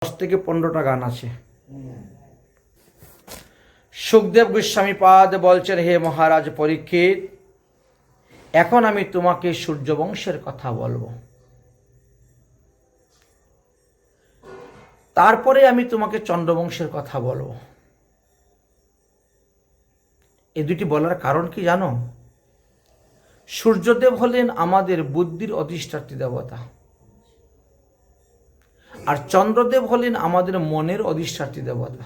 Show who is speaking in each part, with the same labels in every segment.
Speaker 1: 10 থেকে 15টা গান আছে। সুখদেব গোস্বামী পাদ বলছেন, হে মহারাজ পরীক্ষিত, এখন আমি তোমাকে সূর্যবংশের কথা বলবো, তারপরে আমি তোমাকে চন্দ্রবংশের কথা বলবো। এই দুটি বলার কারণ কি জানো? সূর্যদেব হলেন আমাদের বুদ্ধির অধিষ্ঠাত্রী দেবতা, আর চন্দ্রদেব হলেন আমাদের মনের অধিষ্ঠাত্রী দেবতা।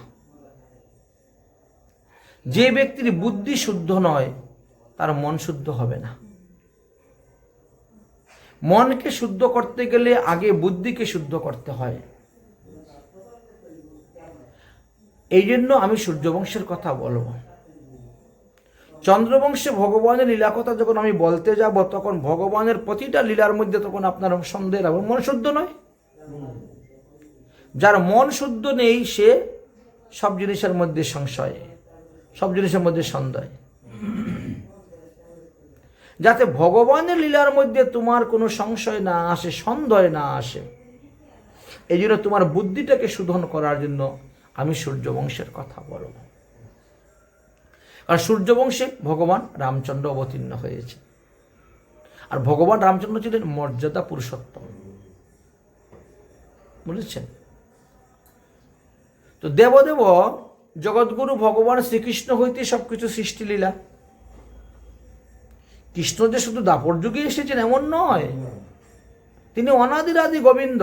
Speaker 1: যে ব্যক্তির বুদ্ধি শুদ্ধ নয় তার মন শুদ্ধ হবে না। মনকে শুদ্ধ করতে গেলে আগে বুদ্ধিকে শুদ্ধ করতে হয়। এই জন্য আমি সূর্যবংশের কথা বলবো। চন্দ্রবংশে ভগবানের লীলা কথা যখন আমি বলতে যাব, তখন ভগবানের প্রতিটা লীলার মধ্যে তখন আপনার সন্দেহ হবে মন শুদ্ধ নয়। যার মন শুদ্ধ নেই সে সব জিনিসের মধ্যে সংশয়, সব জিনিসের মধ্যে সন্দেহ। যাতে ভগবানের লীলার মধ্যে তোমার কোনো সংশয় না আসে, সন্দেহ না আসে, এই জন্য তোমার বুদ্ধিটাকে শোধন করার জন্য আমি সূর্যবংশের কথা বলব। কারণ সূর্যবংশে ভগবান রামচন্দ্র অবতীর্ণ হয়েছে, আর ভগবান রামচন্দ্র ছিলেন মর্যাদা পুরুষোত্তম, বুঝেছেন? তো দেবদেব জগৎগুরু ভগবান শ্রীকৃষ্ণ হইতে সবকিছু সৃষ্টিলীলা। কৃষ্ণ যে শুধু দাপর যুগে এসেছেন এমন নয়, তিনি অনাদির আদি গোবিন্দ,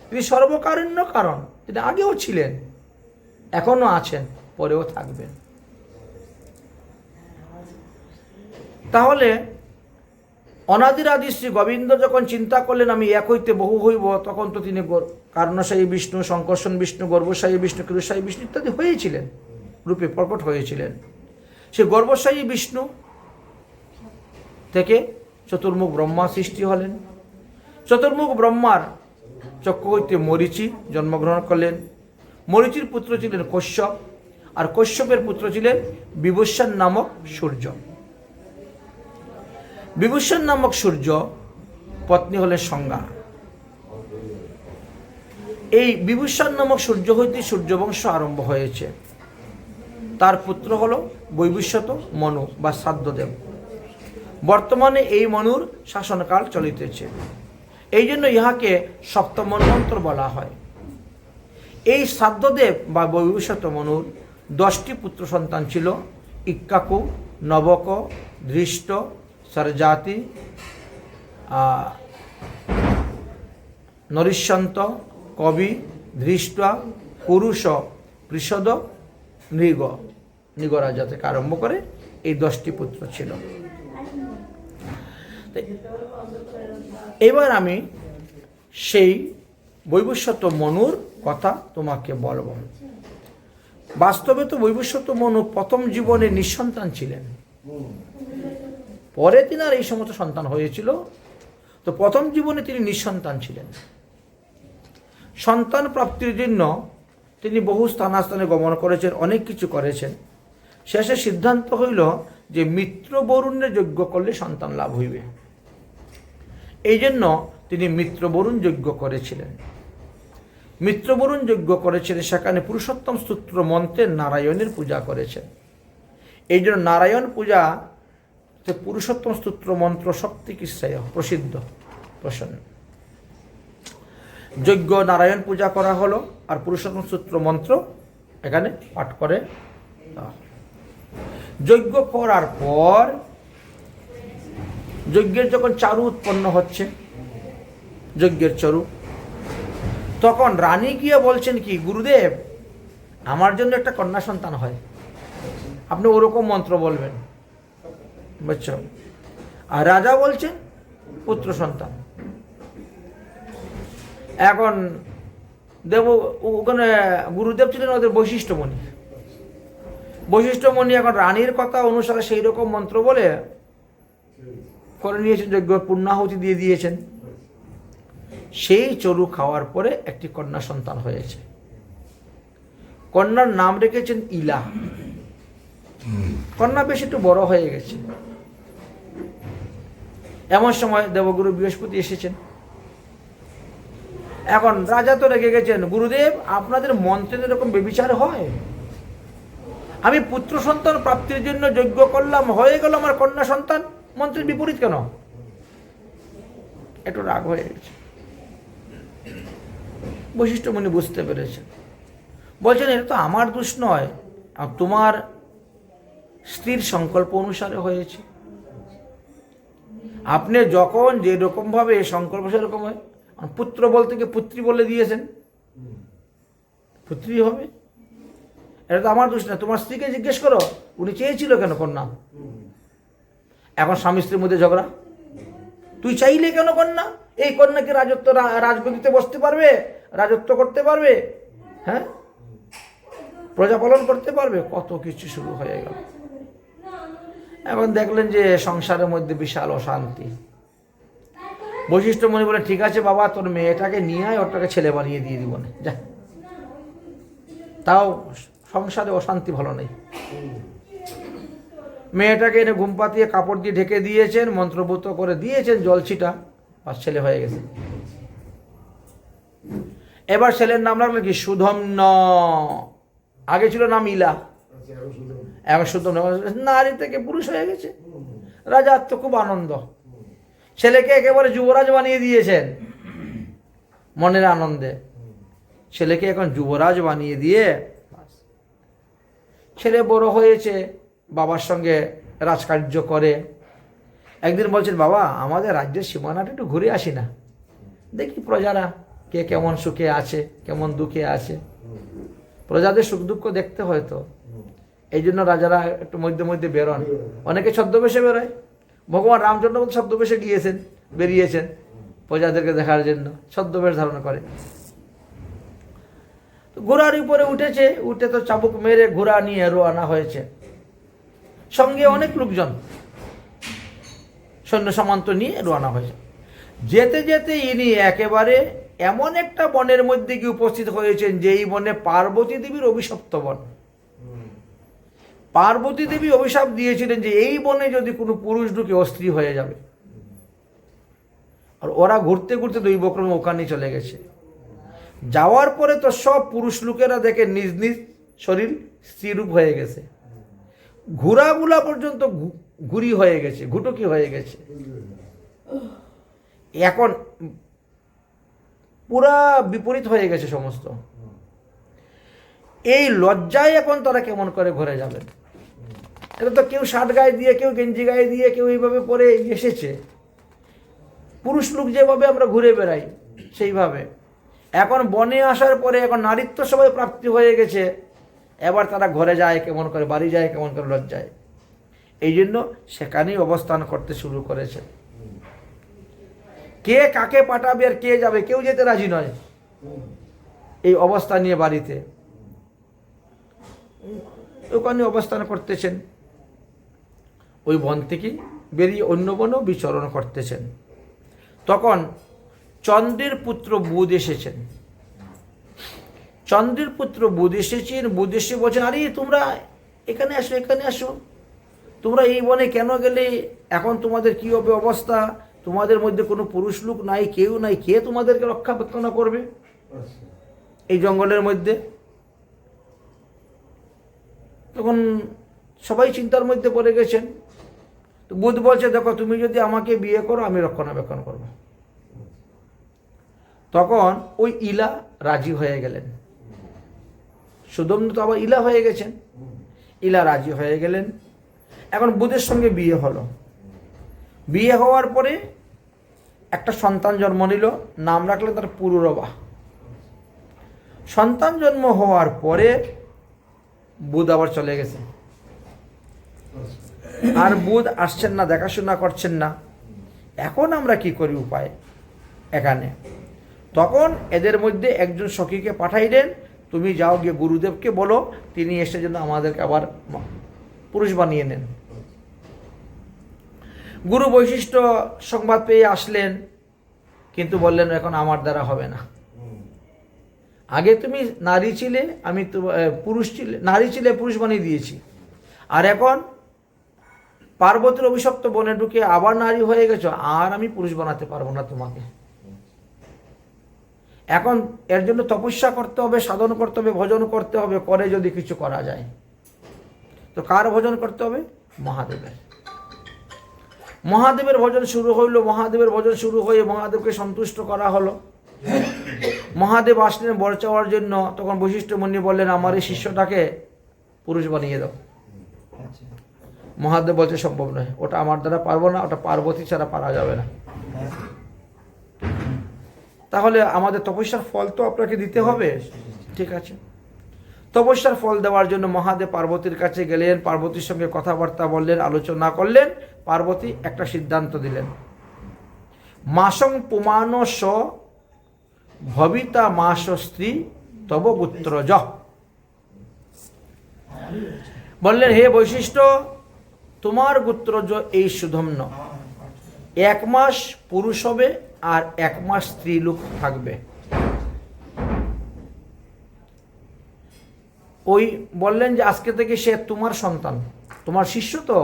Speaker 1: তিনি সর্বকারণ্য কারণ। তিনি আগেও ছিলেন, এখনো আছেন, পরেও থাকবেন। তাহলে অনাদির আদি শ্রী গোবিন্দ যখন চিন্তা করলেন আমি এক হইতে বহু হইব, তখন তো তিনি কারণশায়ী বিষ্ণু, সংকর্ষণ বিষ্ণু, গর্ভশায়ী বিষ্ণু, ক্ষীরশায়ী বিষ্ণু ইত্যাদি হয়েছিলেন, রূপে প্রকট হয়েছিলেন। সে গর্ভশায়ী বিষ্ণু থেকে চতুর্মুখ ব্রহ্মা সৃষ্টি হলেন। চতুর্মুখ ব্রহ্মার চক্ষু হইতে মরীচি জন্মগ্রহণ করলেন। মরীচির পুত্র ছিলেন কশ্যপ, আর কশ্যপের পুত্র ছিলেন বিভূষণ নামক সূর্য। বিভূষণ নামক সূর্য পত্নী হলেন সংজ্ঞা। এই বিভূষণ নামক সূর্য হইতে সূর্যবংশ আরম্ভ হয়েছে। তার পুত্র হল বৈবস্বত মনু বা শ্রাদ্ধদেব। বর্তমানে এই মনুর শাসনকাল চলিতেছে, এই জন্য ইহাকে সপ্তম মন্বন্তর বলা হয়। এই শ্রাদ্ধদেব বা বৈবস্বত মনুর 10টি পুত্র সন্তান ছিল: ইক্ষ্বাকু, নবক, ধৃষ্ট, সরজাতি, নরিষ্যন্ত, কবি, ধৃষ্ট, পুরুষ, পৃষদ, নৃগ। নৃগরাজা থেকে আরম্ভ করে এই 10টি পুত্র ছিল। এবার আমি সেই বৈবস্বত মনুর কথা তোমাকে বলবো। বাস্তবে তো বৈবস্বত মনু প্রথম জীবনে নিঃসন্তান ছিলেন, পরে তিনার এই সমস্ত সন্তান হয়েছিল। তো প্রথম জীবনে তিনি নিঃসন্তান ছিলেন। সন্তান প্রাপ্তির জন্য তিনি বহু স্থানাস্থানে গমন করেছেন, অনেক কিছু করেছেন। শেষে সিদ্ধান্ত হইল যে মিত্র বরুণে যজ্ঞ করলে সন্তান লাভ হইবে। এই জন্য তিনি মিত্র বরুণ যজ্ঞ করেছিলেন। মিত্র বরুণ যজ্ঞ করেছিলেন, সেখানে পুরুষোত্তম স্তোত্র মন্ত্রে নারায়ণের পূজা করেছেন। এই জন্য নারায়ণ পূজা পুরুষোত্তম স্তোত্র মন্ত্র শক্তিকিশ্রেয় প্রসিদ্ধ, প্রসন্ন। যজ্ঞ নারায়ণ পূজা করা হলো, আর পুরুষোত্তম স্তোত্র মন্ত্র এখানে পাঠ করে। যজ্ঞ করার পর যজ্ঞের যখন চারু উৎপন্ন হচ্ছে, যজ্ঞের চারু, তখন রানী গিয়ে বলছেন কি, গুরুদেব আমার জন্য একটা কন্যা সন্তান হয়। আপনি ওরকম মন্ত্র বলবেন, বুঝছো? আর রাজা বলছেন পুত্র সন্তান। এখন ওখানে গুরুদেব ছিলেন ওদের বৈশিষ্ট্যমণি। বৈশিষ্ট্যমণি এখন রানীর কথা অনুসারে সেই রকম মন্ত্র বলে করে নিয়েছেন, যজ্ঞ পূর্ণাহুতি দিয়ে দিয়েছেন। সেই চরু খাওয়ার পরে একটি কন্যা সন্তান হয়েছে। কন্যার নাম রেখেছেন ইলা। কন্যা বেশ একটু বড় হয়ে গেছে। এমন সময় দেবগুরু বৃহস্পতি এসেছেন। এখন রাজা তো রেগে গেছেন, গুরুদেব আপনাদের মন্ত্রে এরকম বেবিচার হয়? আমি পুত্র সন্তান প্রাপ্তির জন্য যজ্ঞ করলাম, হয়ে গেল আমার কন্যা সন্তান, মন্ত্রের বিপরীত কেন? একটু রাগ হয়ে গেছে। বশিষ্ঠ মুনি বুঝতে পেরেছেন, বলছেন এটা তো আমার দোষ নয়, তোমার স্ত্রীর সংকল্প অনুসারে হয়েছে। আপনি যখন যেরকম ভাবে সংকল্প সেরকম হয়। পুত্র বলতে গিয়ে পুত্রী বলে দিয়েছেন, পুত্রী হবে, এটা তো আমার দোষ না। তোমার স্ত্রীকে জিজ্ঞেস করো উনি চেয়েছিল কেন কন্যা। এখন স্বামী স্ত্রীর মধ্যে ঝগড়া, তুই চাইলে কেন কন্যা? এই কন্যা কি রাজত্ব, রাজগদিতে বসতে পারবে, রাজত্ব করতে পারবে, হ্যাঁ, প্রজা পালন করতে পারবে? কত কিছু শুরু হয়ে গেল। এখন দেখলেন যে সংসারের মধ্যে বিশাল অশান্তি। বশিষ্ঠ মুনি বলে, ঠিক আছে বাবা, তোর মেয়েটাকে নিয়ে আয়, ওটাকে ছেলে বানিয়ে দিয়ে দিব না, যা। তাও সংসারে অশান্তি ভালো নেই। মেয়েটাকে এনে ঘুম পাতিয়ে কাপড় দিয়ে ঢেকে দিয়েছেন, মন্ত্রভূত করে দিয়েছেন, জল ছিটা, আর ছেলে হয়ে গেছে। এবার ছেলের নাম রাখলেন কি? সুধম্ন। আগে ছিল নাম ইলা, এখন সুধম্ন, নারী থেকে পুরুষ হয়ে গেছে। রাজার তো খুব আনন্দ, ছেলেকে একেবারে যুবরাজ বানিয়ে দিয়েছেন। মনের আনন্দে ছেলেকে এখন যুবরাজ বানিয়ে দিয়ে, ছেলে বড় হয়েছে, বাবার সঙ্গে রাজকার্য করে। একদিন বলছেন, বাবা আমাদের রাজ্যের সীমানাটা একটু ঘুরে আসি না, দেখি প্রজারা কে কেমন সুখে আছে, কেমন দুঃখে আছে। প্রজাদের সুখ দুঃখ দেখতে হয় তো, এই জন্য রাজারা একটু মধ্যে মধ্যে বেরোন। অনেকে ছদ্মবেশে বেরোয়, ভগবান রামচন্দ্র ছদ্মবেশে গিয়েছেন, বেরিয়েছেন প্রজাদেরকে দেখার জন্য, ছদ্মবেশ ধারণ করে। ঘোড়ার উপরে উঠেছে, উঠে তো চাবুক মেরে ঘোড়া নিয়ে রওনা হয়েছে, সঙ্গে অনেক লোকজন সৈন্য সামন্ত নিয়ে রওনা হয়েছে। যেতে যেতে ইনি একেবারে এমন একটা বনের মধ্যে গিয়ে উপস্থিত হয়েছেন, যেই বনে পার্বতী দেবীর অভিশপ্ত বন। পার্বতী দেবী অভিশাপ দিয়েছিলেন যে এই বনে যদি কোনো পুরুষ ঢুকে ও স্ত্রী হয়ে যাবে। আর ওরা ঘুরতে ঘুরতে দৈবক্রমে ওখানে চলে গেছে। যাওয়ার পরে তো সব পুরুষ লোকেরা দেখে নিজ নিজ শরীর স্ত্রীরূপ হয়ে গেছে, ঘোড়াগুলা পর্যন্ত ঘুরি হয়ে গেছে, ঘুটুকি হয়ে গেছে। এখন পুরা বিপরীত হয়ে গেছে সমস্ত। এই লজ্জায় এখন তারা কেমন করে ঘরে যাবেন? এটা তো কেউ শার্ট গায়ে দিয়ে, কেউ গেঞ্জি গায়ে দিয়ে, কেউ এইভাবে পরে এসেছে। পুরুষ লোক যেভাবে আমরা ঘুরে বেড়াই সেইভাবে। এখন বনে আসার পরে এখন নারীত্ব সবাই প্রাপ্তি হয়ে গেছে, এবার তারা ঘরে যায় কেমন করে, বাড়ি যায় কেমন করে, লজ্জায়। এই জন্য সেখানেই অবস্থান করতে শুরু করেছে। কে কাকে পাঠাবে আর কে যাবে, কেউ যেতে রাজি নয় এই অবস্থা নিয়ে বাড়িতে। ওখানে অবস্থান করতেছেন, ওই বন থেকে বেরিয়ে অন্য বনেও বিচরণ করতেছেন। তখন চন্দ্রের পুত্র বুধ এসেছেন। চন্দ্রের পুত্র বুধ এসেছেন, বুধ এসে বলছেন, আরে তোমরা এখানে আসো, এখানে আসো, তোমরা এই বনে কেন গেলে? এখন তোমাদের কি হবে অবস্থা? তোমাদের মধ্যে কোনো পুরুষ লোক নাই, কেউ নাই, কে তোমাদেরকে রক্ষাবেক্ষণ করবে এই জঙ্গলের মধ্যে? তখন সবাই চিন্তার মধ্যে পড়ে গেছেন। তো বুধ বলছে, দেখো তুমি যদি আমাকে বিয়ে করো আমি রক্ষণাবেক্ষণ করব। তখন ওই ইলা রাজি হয়ে গেলেন। সুদম্ন তো আবার ইলা হয়ে গেছেন, ইলা রাজি হয়ে গেলেন। এখন বুধের সঙ্গে বিয়ে হলো। বিয়ে হওয়ার পরে একটা সন্তান জন্ম নিল, নাম রাখলেন তার পুরুরবা। সন্তান জন্ম হওয়ার পরে বুধ আবার চলে গেছে, আর বুধ আসছেন না, দেখাশোনা করছেন না। এখন আমরা কি করি উপায় এখানে? তখন এদের মধ্যে একজন সখীকে পাঠাইলেন, তুমি যাও গিয়ে গুরুদেবকে বলো তিনি এসে যেন আমাদেরকে আবার পুরুষ বানিয়ে নেন। গুরু বৈশিষ্ট্য সংবাদ পেয়ে আসলেন, কিন্তু বললেন এখন আমার দ্বারা হবে না। আগে তুমি নারী ছিলে, আমি পুরুষ ছিলে, নারী ছিলে, পুরুষ বানিয়ে দিয়েছি, আর এখন পার্বতীর অভিশপ্ত বনে ঢুকে আবার নারী হয়ে গেছো, আর আমি পুরুষ বানাতে পারবো না তোমাকে। এখন এর জন্য তপস্যা করতে হবে, সাধন করতে হবে, ভজন করতে হবে, করে যদি কিছু করা যায়। তো কার ভজন করতে হবে? মহাদেবের। মহাদেবের ভজন শুরু হইল, মহাদেবের ভজন শুরু হয়ে মহাদেবকে সন্তুষ্ট করা হলো। মহাদেব আসলেন বর চাওয়ার জন্য। তখন বৈশিষ্ট্য মুনি বললেন, আমার এই শিষ্যটাকে পুরুষ বানিয়ে দাও। মহাদেব বলছে সম্ভব নয়, ওটা আমার দ্বারা পারবো না, ওটা পার্বতী ছাড়া পারা যাবে না। তাহলে আমাদের তপস্যার ফল তো আপনাকে দিতে হবে। ঠিক আছে, তপস্যার ফল দেওয়ার জন্য মহাদেব পার্বতীর কাছে গেলেন, পার্বতীর সঙ্গে কথাবার্তা বললেন, আলোচনা করলেন। পার্বতী একটা সিদ্ধান্ত দিলেন, মাসং পুমানস ভবিতা মাস স্ত্রী তব পুত্রজ। বললেন, হে বৈশিষ্ট্য, তোমার পুত্রজ এই সুধম্ন, 1 মাস পুরুষ হবে আর 1 মাস স্ত্রী লোক থাকবে। ওই বললেন যে আজকে থেকে সে তোমার সন্তান, তোমার শিষ্য তো,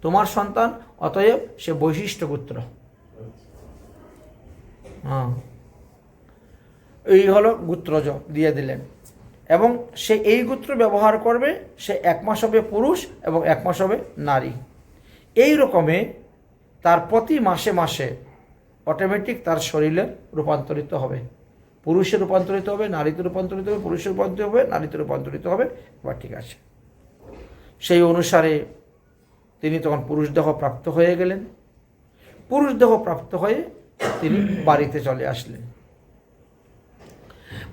Speaker 1: তোমার সন্তান, অতএব সে বৈশিষ্ট্য পুত্র। হ্যাঁ, এই হলো গোত্রজ দিয়ে দিলেন। এবং সে এই গোত্র ব্যবহার করবে। সে 1 মাস হবে পুরুষ এবং 1 মাস হবে নারী। এই রকমে তার প্রতি মাসে মাসে অটোমেটিক তার শরীরে রূপান্তরিত হবে। পুরুষে রূপান্তরিত হবে, নারীতে রূপান্তরিত হবে, পুরুষে রূপান্তরিত হবে, নারীতে রূপান্তরিত হবে। এবার ঠিক আছে, সেই অনুসারে তিনি তখন পুরুষ দেহ প্রাপ্ত হয়ে গেলেন। পুরুষ দেহ প্রাপ্ত হয়ে তিনি বাড়িতে চলে আসলেন।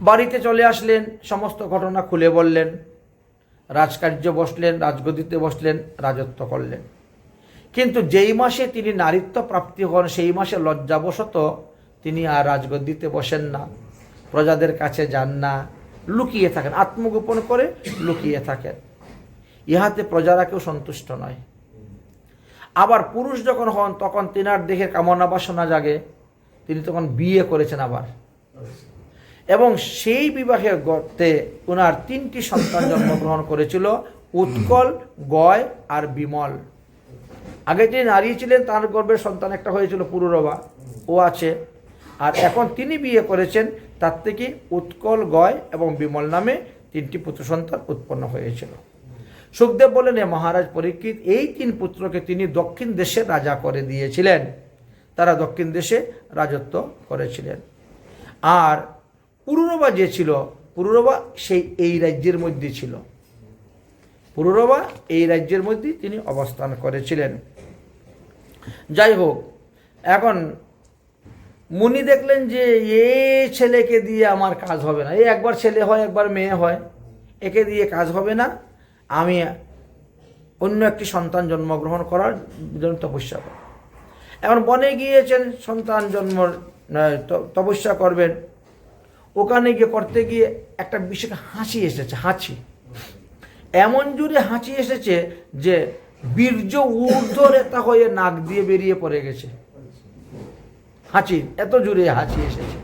Speaker 1: বাড়িতে চলে আসলেন, সমস্ত ঘটনা খুলে বললেন, রাজকার্য বসলেন, রাজগদিতে বসলেন, রাজত্ব করলেন। কিন্তু যেই মাসে তিনি নারীত্ব প্রাপ্তি হন, সেই মাসে লজ্জাবশত তিনি আর রাজগদ্দিতে বসেন না, প্রজাদের কাছে যান না, লুকিয়ে থাকেন, আত্মগোপন করে লুকিয়ে থাকেন। ইহাতে প্রজারা কেউ সন্তুষ্ট নয়। আবার পুরুষ যখন হন তখন তিনার দেহে কামনা বাসনা জাগে, তিনি তখন বিয়ে করেছেন আবার। এবং সেই বিবাহের গর্তে ওনার 3টি সন্তান জন্মগ্রহণ করেছিল, উৎকল, গয় আর বিমল। আগে তিনি নারী ছিলেন, তার গর্ভের সন্তান একটা হয়েছিল পুরুরবা, ও আছে। আর এখন তিনি বিয়ে করেছেন, তার থেকে উৎকল, গয় এবং বিমল নামে 3টি পুত্র সন্তান উৎপন্ন হয়েছিল। সুখদেব বলেন, এ মহারাজ পরীক্ষিত, এই 3 পুত্রকে তিনি দক্ষিণ দেশের রাজা করে দিয়েছিলেন। তারা দক্ষিণ দেশে রাজত্ব করেছিলেন। আর পুরুরবা যে ছিল, পুরুরবা সেই এই রাজ্যের মধ্যে ছিল। পুরুরবা এই রাজ্যের মধ্যে তিনি অবস্থান করেছিলেন। যাই হোক, এখন মুনি দেখলেন যে এই ছেলেকে দিয়ে আমার কাজ হবে না, এই একবার ছেলে হয় একবার মেয়ে হয়, একে দিয়ে কাজ হবে না, আমি অন্য একটি সন্তান জন্মগ্রহণ করার জন্য তপস্যা করব। এখন বনে গিয়েছেন, সন্তান জন্ম তপস্যা করবেন। ওখানে গিয়ে করতে গিয়ে একটা বিশেষ হাঁচি এসেছে, হাঁচি এমন জোরে হাঁচি এসেছে যে বীর্য ঊর্ধ্বরেতা হয়ে নাক দিয়ে বেরিয়ে পড়ে গেছে। হাঁচি এত জোরে হাঁচি এসেছে।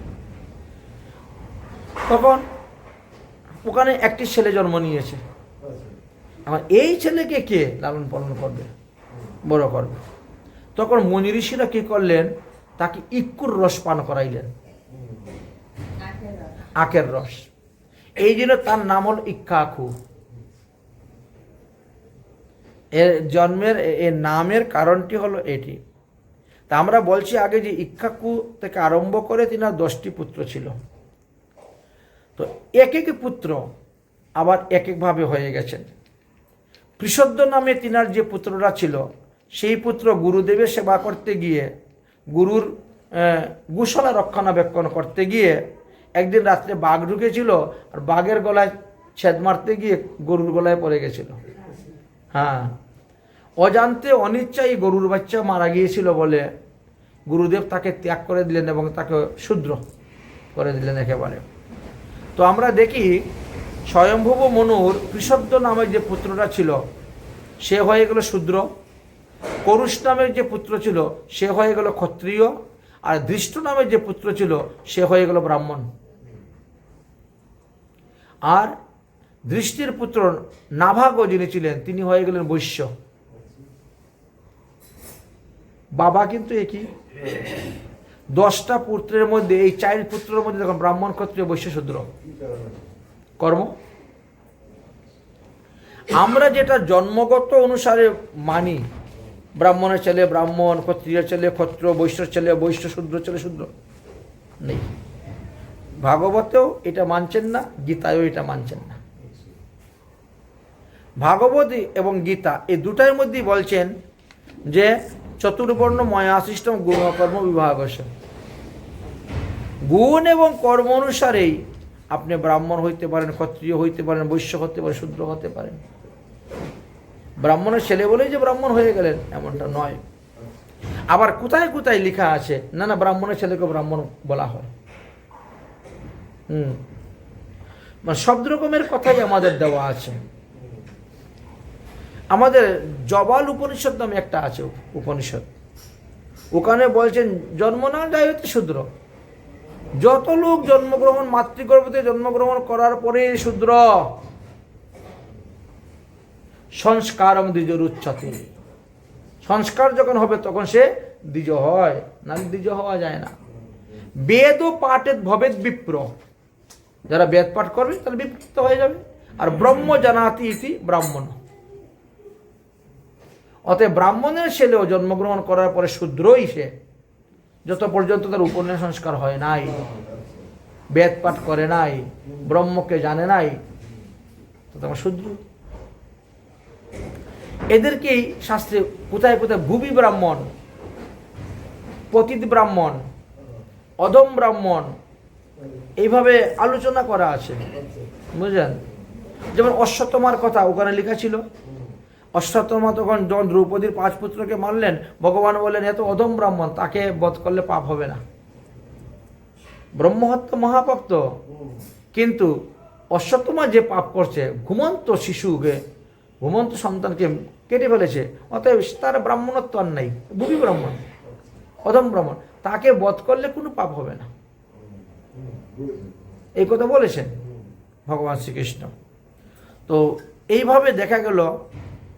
Speaker 1: তখন ওখানে একটি ছেলে জন্ম নিয়েছে। আমার এই ছেলেকে কে লালন পালন করবে, বড় করবে? তখন মুনি ঋষিরা কি করলেন, তাকে ইক্কুর রস পান করাইলেন, আখের রস। এই জন্য তার নাম হল ইক্কাখু। এর জন্মের, এর নামের কারণটি হলো এটি। তা আমরা বলছি আগে যে ইক্কাখু থেকে আরম্ভ করে তিনার 10টি পুত্র ছিল। তো এক এক পুত্র আবার এক একভাবে হয়ে গেছেন। পৃষদ্য নামে তিনার যে পুত্ররা ছিল, সেই পুত্র গুরুদেবের সেবা করতে গিয়ে, গুরুর গোশালা রক্ষণাবেক্ষণ করতে গিয়ে একদিন রাত্রে বাঘ ঢুকেছিল, আর বাঘের গলায় ছেদ মারতে গিয়ে গরুর গলায় পড়ে গেছিল। হ্যাঁ, অজান্তে অনিচ্ছায় গরুর বাচ্চা মারা গিয়েছিল বলে গুরুদেব তাকে ত্যাগ করে দিলেন এবং তাকে শূদ্র করে দিলেন একেবারে। তো আমরা দেখি স্বয়ম্ভুব মনুর পৃষদ্য নামের যে পুত্রটা ছিল, সে হয়ে গেল শূদ্র। করুষ নামের যে পুত্র ছিল, সে হয়ে গেল ক্ষত্রিয়। আর দৃষ্ট নামের যে পুত্র ছিল, সে হয়ে গেল ব্রাহ্মণ। আর দৃষ্টির পুত্র নাভাগ যিনি ছিলেন, তিনি হয়ে গেলেন বৈশ্য। বাবা কিন্তু একই। 10টা পুত্রের মধ্যে এই 4 পুত্রের মধ্যে দেখুন ব্রাহ্মণ, ক্ষত্রিয়, বৈশ্য, শূদ্র। কর্ম আমরা যেটা জন্মগত অনুসারে মানি, ব্রাহ্মণের ছেলে ব্রাহ্মণ, ক্ষত্রিয় ছেলে ক্ষত্রিয়, বৈশ্যর ছেলে বৈশ্য, শূদ্র ছেলে শূদ্র, নেই। ভাগবতেও এটা মানছেন না, গীতায়ও এটা মানছেন না। ভাগবত এবং গীতা এই দুটার মধ্যেই বলছেন যে চতুর্বর্ণ ময়াসিষ্টম গুণকর্ম বিভাগস্য, গুণ এবং কর্ম অনুসারেই আপনি ব্রাহ্মণ হইতে পারেন, ক্ষত্রিয় হইতে পারেন, বৈশ্য হতে পারেন, শূদ্র হতে পারেন। ব্রাহ্মণের ছেলে বলেই যে ব্রাহ্মণ হয়ে গেলেন এমনটা নয়। আবার কোথায় কোথায় লেখা আছে না না ব্রাহ্মণের ছেলেকে ব্রাহ্মণ বলা হয়। মানে সব রকমের কথাই আমাদের দেওয়া আছে। আমাদের জবাল উপনিষদ নামে একটা আছে উপনিষদ, ওখানে বলছেন জন্ম না যায় হতে শূদ্র। যত লোক জন্মগ্রহণ মাতৃগর্ভতে জন্মগ্রহণ করার পরে শূদ্র, সংস্কারম দ্বিজর উচ্চতে, সংস্কার যখন হবে তখন সে দ্বিজ হয়, না দ্বিজ হওয়া যায় না। বেদ ও পাঠের ভবেদ বিপ্র, যারা বেদ পাঠ করবে তারা বিপ্রত হয়ে যাবে। আর ব্রহ্ম জানাতি ইতি ব্রাহ্মণ, অতএব ব্রাহ্মণের ছেলেও জন্মগ্রহণ করার পরে শূদ্রই সে, যত পর্যন্ত তার উপনয়ন সংস্কার হয় নাই, বেদ পাঠ করে নাই, ব্রহ্মকে জানে নাই, তো তোমার শূদ্র। এদেরকেই শাস্ত্রে কোথায় কোথায় ভুবি ব্রাহ্মণ, পতিত ব্রাহ্মণ, অধম ব্রাহ্মণ এইভাবে আলোচনা করা আছে, বুঝলেন? যেমন অশ্বত্থমার কথা ওখানে লেখা ছিল। অশ্বত্থমা তখন যখন দ্রৌপদীর 5 পুত্রকে মারলেন, ভগবান বললেন এত অধম ব্রাহ্মণ, তাকে বধ করলে পাপ হবে না। ব্রহ্মহত্যা মহাপাপ তো, কিন্তু অশ্বত্থমা যে পাপ করছে, ঘুমন্ত শিশুকে, ঘুমন্ত সন্তানকে কেটে ফেলেছে, অতএব তার ব্রাহ্মণত্ব আর নাই, ভুবি ব্রাহ্মণ, অধম ব্রাহ্মণ, তাকে বধ করলে কোনো পাপ হবে না। এই কথা বলেছেন ভগবান শ্রীকৃষ্ণ। তো এইভাবে দেখা গেল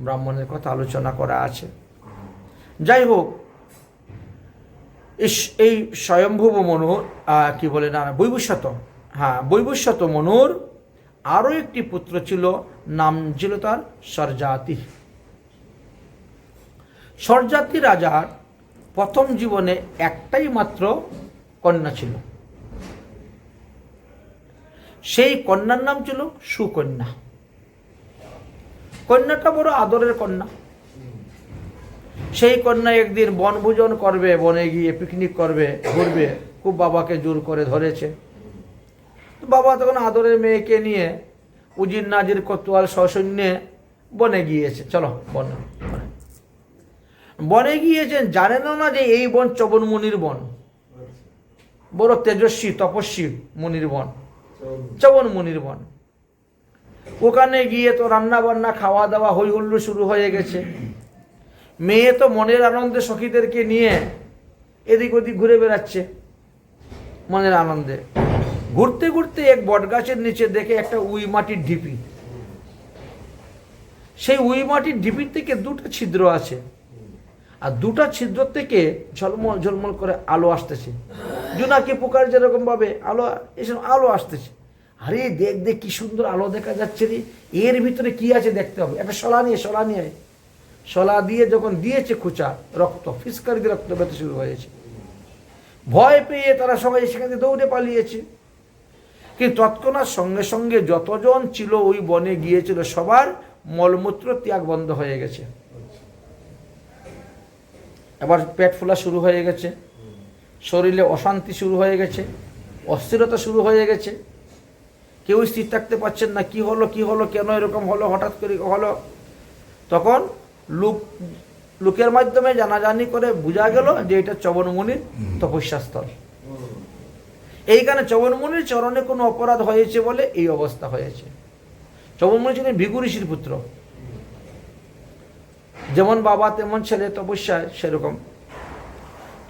Speaker 1: ব্রাহ্মণের কথা আলোচনা করা আছে। যাই হোক, এই স্বয়ম্ভুব মনুর কি বলে না বৈবস্বত, হ্যাঁ বৈবস্বত মনুর আরও একটি পুত্র ছিল, নাম ছিল তার সরজাতি। সরজাতি রাজার প্রথম জীবনে একটাই মাত্র কন্যা ছিল। সেই কন্যার নাম ছিল সুকন্যা। কন্যাটা বড় আদরের কন্যা। সেই কন্যা একদিন বনভোজন করবে, বনে গিয়ে পিকনিক করবে, ঘুরবে, খুব বাবাকে জোর করে ধরেছে। তো বাবা তখন আদরের মেয়েকে নিয়ে উজির নাজির কোতোয়াল সসৈন্যে বনে গিয়েছে। চলো বনে, বনে গিয়েছেন, জানেন না যে এই বন চবন মুনির বন, বড় তেজস্বী তপস্বী মুনির বন, চবন মুনির বন। ওখানে গিয়ে তো রান্না বান্না খাওয়া দাওয়া হই হুল্লোড় শুরু হয়ে গেছে। মেয়ে তো মনের আনন্দে সখীদেরকে নিয়ে এদিক ওদিক ঘুরে বেড়াচ্ছে মনের আনন্দে। ঘুরতে ঘুরতে এক বটগাছের নিচে দেখে একটা উই মাটির ঢিপি। সেই উই মাটির ঢিপির থেকে 2টা ছিদ্র আছে, আর 2টা ছিদ্র থেকে ঝলমল ঝলমল করে আলো আসতেছে। জোনাকি পোকার যেরকম ভাবে আলো, এসব আলো আসতেছে। আরে দেখ দেখ কি সুন্দর আলো দেখা যাচ্ছে রে, এর ভিতরে কি আছে দেখতে হবে। একটা শলা নিয়ে শলা দিয়ে যখন দিয়েছে খুঁচা, রক্ত ফিসকারি দিয়ে রক্ত বেরোতে শুরু হয়েছে। ভয় পেয়ে তারা সবাই সেখানে দৌড়ে পালিয়েছে। কিন্তু তৎক্ষণাৎ সঙ্গে সঙ্গে যতজন ছিল ওই বনে গিয়েছিল সবার মলমূত্র ত্যাগ বন্ধ হয়ে গেছে। এবার পেট ফোলা শুরু হয়ে গেছে, শরীরে অশান্তি শুরু হয়ে গেছে, অস্থিরতা শুরু হয়ে গেছে। কেউ স্থির থাকতে পারছেন না, কি হলো কি হলো, কেন এরকম হলো, হঠাৎ করে হলো। তখন লোকের মাধ্যমে জানাজানি করে বোঝা গেল যে এটা চবনমুনির তপস্যাস্থল। এইখানে চবনমুনির চরণে কোনো অপরাধ হয়েছে বলে এই অবস্থা হয়েছে। চবনমুনি ছিলেন ভৃগু ঋষির পুত্র, যেমন বাবা তেমন ছেলে তপস্যায় সেরকম।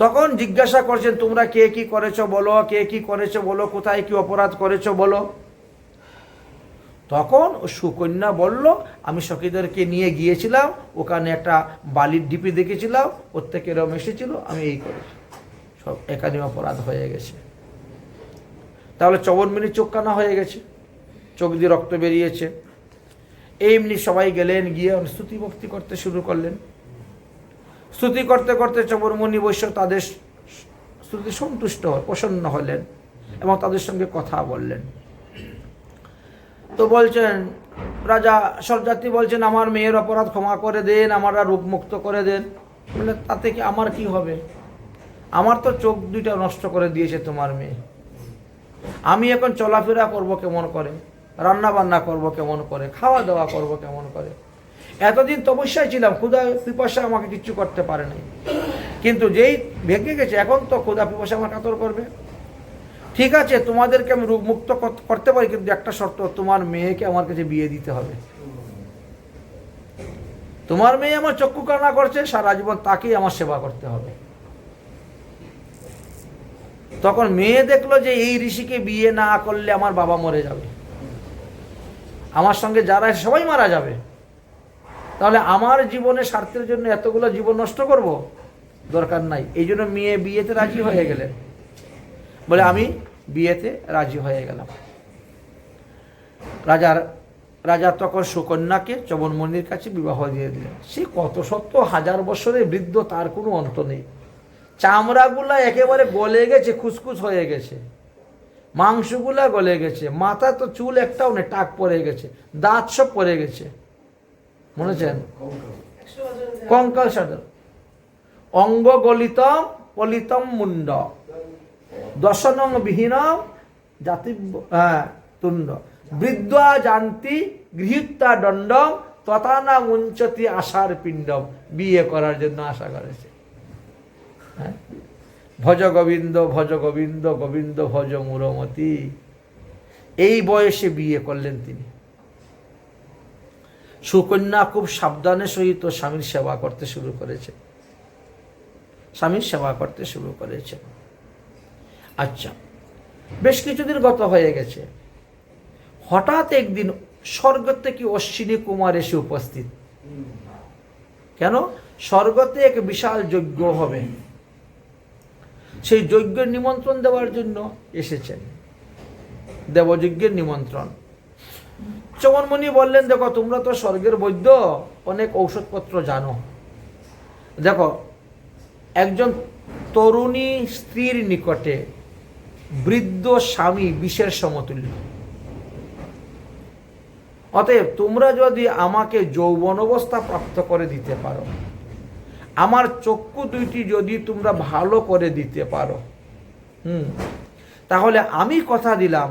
Speaker 1: তখন জিজ্ঞাসা করছেন তোমরা কে কি করেছো বলো, কে কি করেছো বলো, কোথায় কি অপরাধ করেছো বলো। তখন সুকন্যা বলল আমি সখীদেরকে নিয়ে গিয়েছিলাম, ওখানে একটা বালির ঢিপি দেখেছিলাম, ওর থেকে এরম এসেছিল, আমি এই করেছি। সব একাধিক অপরাধ হয়ে গেছে। তাহলে চবনমণি চোখ কানা হয়ে গেছে, চোখ দিয়ে রক্ত বেরিয়েছে। এমনি সবাই গেলেন, গিয়ে স্তুতি ভক্তি করতে শুরু করলেন। স্তুতি করতে করতে চবনমণি বৈশ্য তাদের স্তুতি সন্তুষ্ট প্রসন্ন হলেন এবং তাদের সঙ্গে কথা বললেন। তো বলছেন রাজা সরজাতি বলছেন, আমার মেয়ের অপরাধ ক্ষমা করে দেন, আমরা রোগমুক্ত করে দেন। বলে তাতে কি আমার কি হবে? আমার তো চোখ দুইটা নষ্ট করে দিয়েছে তোমার মেয়ে। আমি এখন চলাফেরা করব কেমন করে, রান্না বান্না করব কেমন করে, খাওয়া দাওয়া করব কেমন করে? এতদিন তপস্যায় ছিলাম, ক্ষুধা পিপাসা আমাকে কিচ্ছু করতে পারে নাই, কিন্তু যেই ভেঙে গেছে এখন তো ক্ষুধা পিপাসা আমার কাতর করবে। ঠিক আছে, তোমাদেরকে আমি রোগমুক্ত করতে পারি, কিন্তু একটা শর্ত, তোমার মেয়েকে আমার কাছে বিয়ে দিতে হবে। তোমার মেয়ে আমার চক্ষু কান্না করছে, সারা জীবন তাকেই আমার সেবা করতে হবে। তখন মেয়ে দেখলো যে এই ঋষিকে বিয়ে না করলে আমার বাবা মরে যাবে, আমার সঙ্গে যারা সবাই মারা যাবে, তাহলে আমার জীবনের স্বার্থের জন্য এতগুলো জীবন নষ্ট করব, দরকার নাই। এই জন্য মেয়ে বিয়েতে রাজি হয়ে গেলেন। বলে আমি বিয়েতে রাজি হয়ে গেলাম। রাজা তখন সুকন্যাকে চবনমণির কাছে বিবাহ দিয়ে দিলেন। সে কত শত হাজার বছরের বৃদ্ধ, তার কোনো অন্ত নেই। চামড়াগুলা একেবারে গলে গেছে, খুসখুস হয়ে গেছে, মাংসগুলা গলে গেছে, মাথা তো চুল একটাও নেই, টাক পড়ে গেছে, দাঁত সব পড়ে গেছে, মনে হচ্ছেন কঙ্কাল সাদর। অঙ্গ গলিতম পলিতম মুন্ড, দশনং বিহীনম জাতি তুণ্ড, বৃদ্ধা জানতি গৃহীতা দণ্ডম তথানা মুঞ্চতি আশার পিণ্ডম। বিয়ে করার জন্য আশা করেছে। ভজ গোবিন্দ ভজ গোবিন্দ, গোবিন্দ ভজ মুরমতি। এই বয়সে বিয়ে করলেন তিনি। সুকন্যা খুব সাবধানের সহিত স্বামীর সেবা করতে শুরু করেছে, স্বামীর সেবা করতে শুরু করেছে। আচ্ছা, বেশ কিছুদিন গত হয়ে গেছে। হঠাৎ একদিন স্বর্গ থেকে অশ্বিনী কুমার এসে উপস্থিত। কেন? স্বর্গতে এক বিশাল যজ্ঞ হবে, সেই যজ্ঞের নিমন্ত্রণ দেওয়ার জন্য এসেছেন, দেবযজ্ঞের নিমন্ত্রণ। চবনমণি বললেন, দেখো তোমরা তো স্বর্গের বৈদ্য, অনেক ঔষধপত্র জানো। দেখো, একজন তরুণী স্ত্রীর নিকটে বৃদ্ধ স্বামী বিষের সমতুল্য। অতএব তোমরা যদি আমাকে যৌবন অবস্থা প্রাপ্ত করে দিতে পারো, আমার চক্ষু দুইটি যদি তোমরা ভালো করে দিতে পারো, তাহলে আমি কথা দিলাম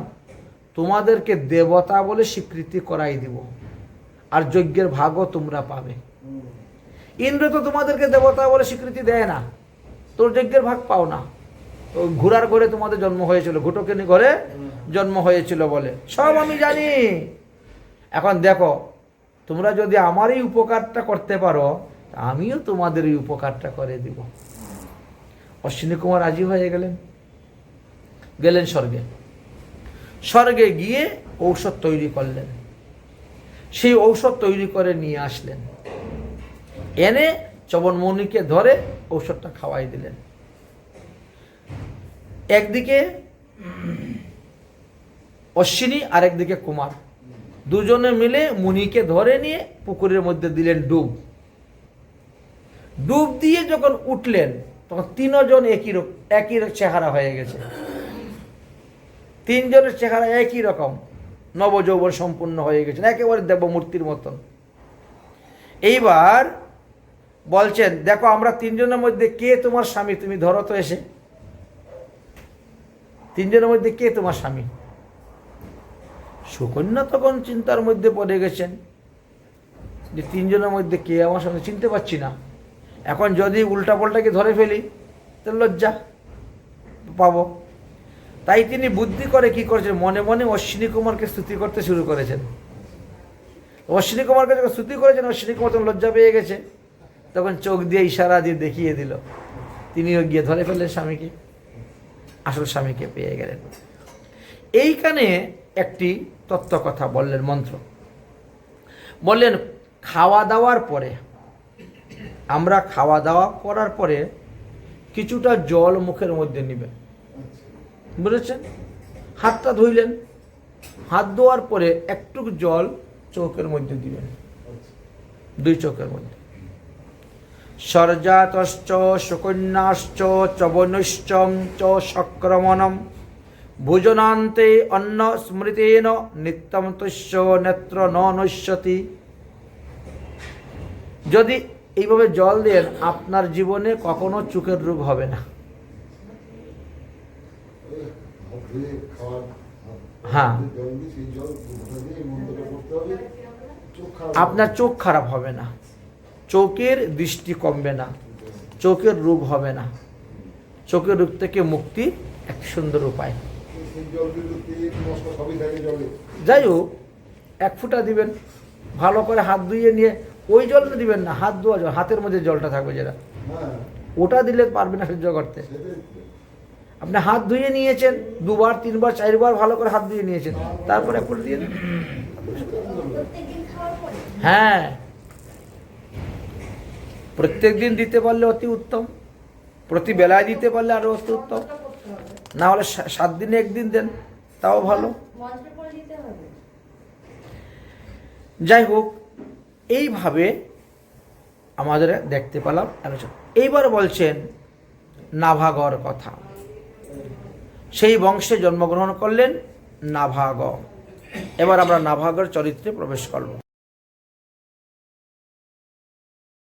Speaker 1: তোমাদেরকে দেবতা বলে স্বীকৃতি করাই দিব, আর যজ্ঞের ভাগও তোমরা পাবে। ইন্দ্র তো তোমাদেরকে দেবতা বলে স্বীকৃতি দেয় না, তোর যজ্ঞের ভাগ পাও না। ঘোড়ার ঘরে তোমাদের জন্ম হয়েছিল, ঘুটকেনি ঘরে জন্ম হয়েছিল বলে সব আমি জানি। এখন দেখো, তোমরা যদি আমার এই উপকারটা করতে পারো, আমিও তোমাদের এই উপকারটা করে দিব। অশ্বিনী কুমার রাজি হয়ে গেলেন স্বর্গে। স্বর্গে গিয়ে ঔষধ তৈরি করলেন, সেই ঔষধ তৈরি করে নিয়ে আসলেন, এনে চবনমণিকে ধরে ঔষধটা খাওয়াই দিলেন। একদিকে অশ্বিনী আর একদিকে কুমার, দুজনে মিলে মুনিকে ধরে নিয়ে পুকুরের মধ্যে দিলেন ডুব দিয়ে যখন উঠলেন, তখন তিনজন একই চেহারা হয়ে গেছে। তিনজনের চেহারা একই রকম, নবযৌবন সম্পূর্ণ হয়ে গেছেন, একেবারে দেবমূর্তির মতন। এইবার বলছেন, দেখো আমরা তিনজনের মধ্যে কে তোমার স্বামী, তুমি ধরো তো এসে। তিনজনের মধ্যে কে তোমার স্বামী? সুকন্যা তখন চিন্তার মধ্যে পড়ে গেছেন যে তিনজনের মধ্যে কে আমার স্বামী, চিনতে পারছি না। এখন যদি উল্টা পাল্টাকে ধরে ফেলি তাহলে লজ্জা পাবো। তাই তিনি বুদ্ধি করে কি করেছেন, মনে মনে অশ্বিনী কুমারকে স্তুতি করতে শুরু করেছেন। অশ্বিনী কুমারকে যখন স্তুতি করেছেন, অশ্বিনী কুমার তখন লজ্জা পেয়ে গেছে, তখন চোখ দিয়ে ইশারা দিয়ে দেখিয়ে দিল। তিনিও গিয়ে ধরে ফেললেন স্বামীকে, আসল স্বামীকে পেয়ে গেলেন। এইখানে একটি তত্ত্ব কথা বললেন, মন্ত্র বললেন। খাওয়া দাওয়ার পরে, আমরা খাওয়া দাওয়া করার পরে কিছুটা জল মুখের মধ্যে নেবেন, বুঝেছেন? হাতটা ধুইলেন, হাত ধোয়ার পরে একটু জল চোখের মধ্যে দিবেন, দুই চোখের মধ্যে। সর্জাতশ্চ সুকন্যাশ্চ চবনুশ্চম চ সংক্রমণম ভোজনান্তে অন্ন স্মৃতেন নিত্যম তস্য নেত্র ন নশ্যতি। যদি এইভাবে জল দেন, আপনার জীবনে কখনো চোখের রোগ হবে না। হ্যাঁ, আপনার চোখ খারাপ হবে না, চোখের দৃষ্টি কমবে না, চোখের রোগ হবে না। চোখের রোগ থেকে মুক্তির এক সুন্দর উপায়। যাই হোক, 1 ফোঁটা দিবেন, ভালো করে হাত ধুয়ে নিয়ে। ওই জলটা দিবেন না, হাত ধোয়া জল, হাতের মধ্যে জলটা থাকবে যেটা, ওটা দিলে পারবে না সহ্য করতে। আপনি হাত ধুয়ে নিয়েছেন 2 বার 3 বার 4 বার ভালো করে হাত ধুয়ে নিয়েছেন, তারপরে 1 ফোঁটা দিয়ে দিন। হ্যাঁ, প্রত্যেক দিন দিতে পারলে অতি উত্তম, প্রতি বেলায় দিতে পারলে আরো অতি উত্তম। না হলে 7 দিনে 1 দিন দেন, তাও ভালো। যাই হোক, এইভাবে আমাদের দেখতে পেলাম আলোচনা। এইবার বলছেন নাভাগর কথা। সেই বংশে জন্মগ্রহণ করলেন নাভাগ। এবার আমরা নাভাগর চরিত্রে প্রবেশ করব।